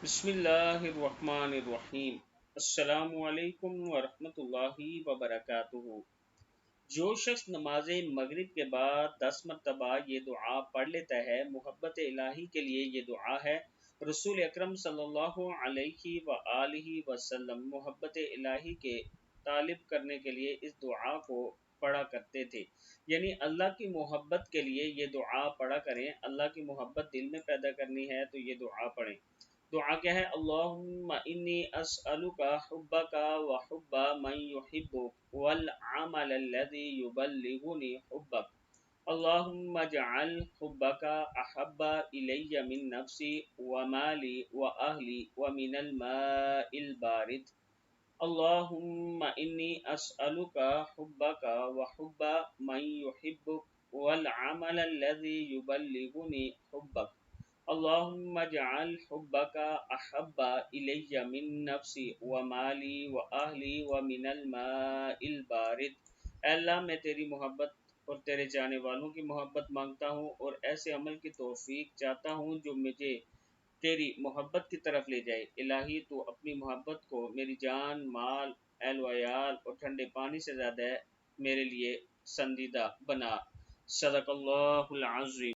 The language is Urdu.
بسم اللہ الرحمن الرحیم۔ السلام علیکم ورحمۃ اللہ وبرکاتہ۔ جو شخص نماز مغرب کے بعد 10 مرتبہ یہ دعا پڑھ لیتا ہے، محبت الہی کے لیے یہ دعا ہے۔ رسول اکرم صلی اللہ علیہ وآلہ وسلم محبت الہی کے طالب کرنے کے لیے اس دعا کو پڑھا کرتے تھے، یعنی اللہ کی محبت کے لیے یہ دعا پڑھا کریں۔ اللہ کی محبت دل میں پیدا کرنی ہے تو یہ دعا پڑھیں۔ دعا کیا ہے؟ اللہم انی اسألک حبک وحب من یحبک والعمل الذی یبلغنی حبک۔ اللہم اجعل حبک احب الی من نفسی ومالی واہلی ومن الماء البارد۔ اللہم انی اسألک حبک وحب من یحبک والعمل الذی یبلغنی حبک۔ اللہم اجعل حبک احب الی من نفسی ومالی واہلی ومن الماء البارد۔ اے اللہ، میں تیری محبت اور تیرے چاہنے والوں کی محبت مانگتا ہوں اور ایسے عمل کی توفیق چاہتا ہوں جو مجھے تیری محبت کی طرف لے جائے۔ الہی تو اپنی محبت کو میری جان، مال، اہل و عیال اور ٹھنڈے پانی سے زیادہ میرے لیے پسندیدہ بنا۔ صدق اللہ العظیم۔